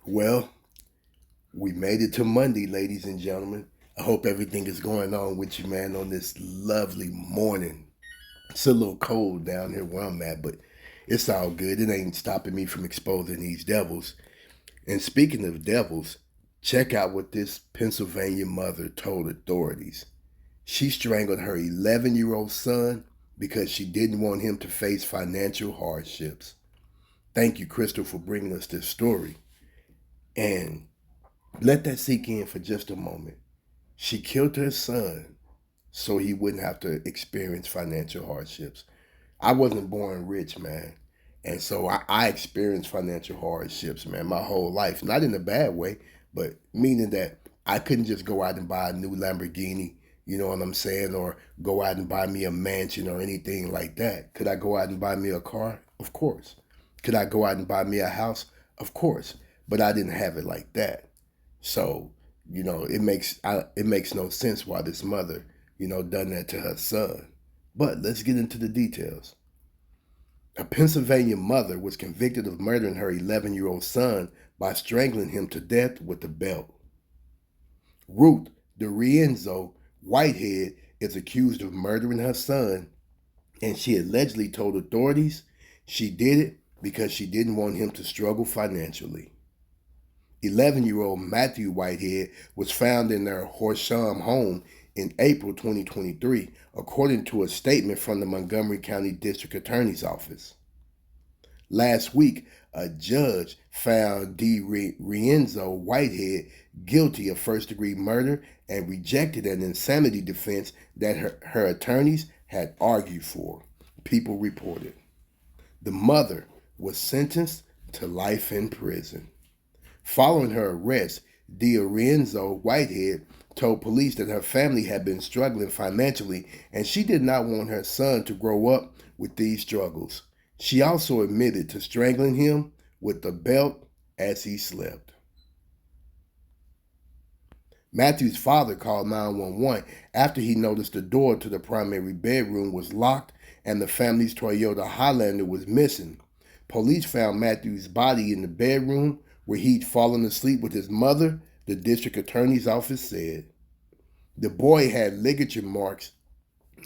Well, we made it to Monday, ladies and gentlemen. I hope everything is going on with you, man, on this lovely morning. It's a little cold down here where I'm at, but it's all good. It ain't stopping me from exposing these devils. And speaking of devils, check out what this Pennsylvania mother told authorities. She strangled her 11-year-old son because she didn't want him to face financial hardships. Thank you, Crystal, for bringing us this story. And let that sink in for just a moment. She killed her son so he wouldn't have to experience financial hardships. I wasn't born rich, man. And so I experienced financial hardships, man, my whole life. Not in a bad way, but meaning that I couldn't just go out and buy a new Lamborghini, you know what I'm saying, or go out and buy me a mansion or anything like that. Could I go out and buy me a car? Of course. Could I go out and buy me a house? Of course. But I didn't have it like that. So, it makes no sense why this mother, done that to her son. But let's get into the details. A Pennsylvania mother was convicted of murdering her 11-year-old son by strangling him to death with a belt. Ruth DiRienzo-Whitehead is accused of murdering her son, and she allegedly told authorities she did it because she didn't want him to struggle financially. 11-year-old Matthew Whitehead was found in their Horsham home in April 2023, according to a statement from the Montgomery County District Attorney's Office. Last week, a judge found DiRienzo-Whitehead guilty of first-degree murder and rejected an insanity defense that her attorneys had argued for, People reported. The mother was sentenced to life in prison. Following her arrest, DiRienzo-Whitehead told police that her family had been struggling financially and she did not want her son to grow up with these struggles. She also admitted to strangling him with a belt as he slept. Matthew's father called 911 after he noticed the door to the primary bedroom was locked and the family's Toyota Highlander was missing. Police found Matthew's body in the bedroom where he'd fallen asleep with his mother, the district attorney's office said. The boy had ligature marks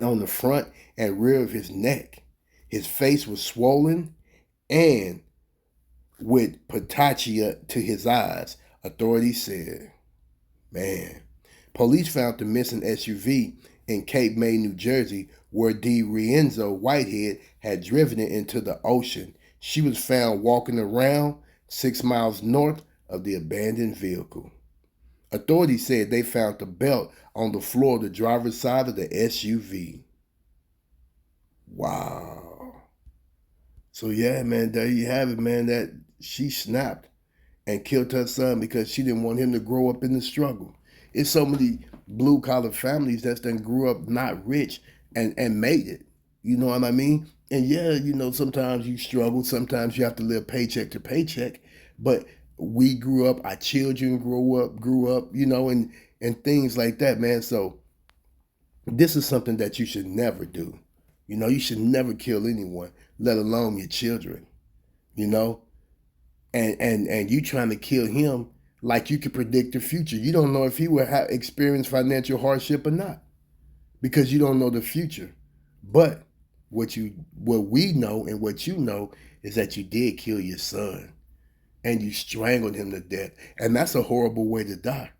on the front and rear of his neck. His face was swollen and with petachia to his eyes, authorities said. Man. Police found the missing SUV in Cape May, New Jersey, where DiRienzo-Whitehead had driven it into the ocean. She was found walking around 6 miles north of the abandoned vehicle. Authorities said they found the belt on the floor of the driver's side of the SUV. Wow. So yeah, man, there you have it, man, that she snapped and killed her son because she didn't want him to grow up in the struggle. It's so many blue-collar families that then grew up not rich and made it. You know what I mean? And yeah, sometimes you struggle. Sometimes you have to live paycheck to paycheck. But we grew up, our children grew up, and things like that, man. So this is something that you should never do. You should never kill anyone, let alone your children, and you trying to kill him like you could predict the future. You don't know if he will experience financial hardship or not because you don't know the future. But what we know and what you know is that you did kill your son and you strangled him to death. And that's a horrible way to die.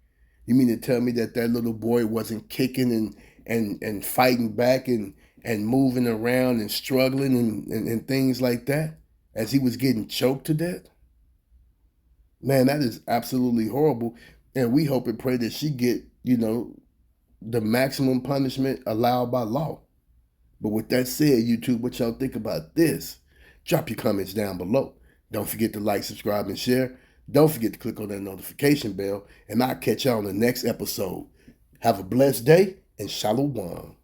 You mean to tell me that little boy wasn't kicking and fighting back and moving around and struggling and things like that as he was getting choked to death? Man, that is absolutely horrible. And we hope and pray that she get, the maximum punishment allowed by law. But with that said, YouTube, what y'all think about this? Drop your comments down below. Don't forget to like, subscribe, and share. Don't forget to click on that notification bell. And I'll catch y'all on the next episode. Have a blessed day and shalom.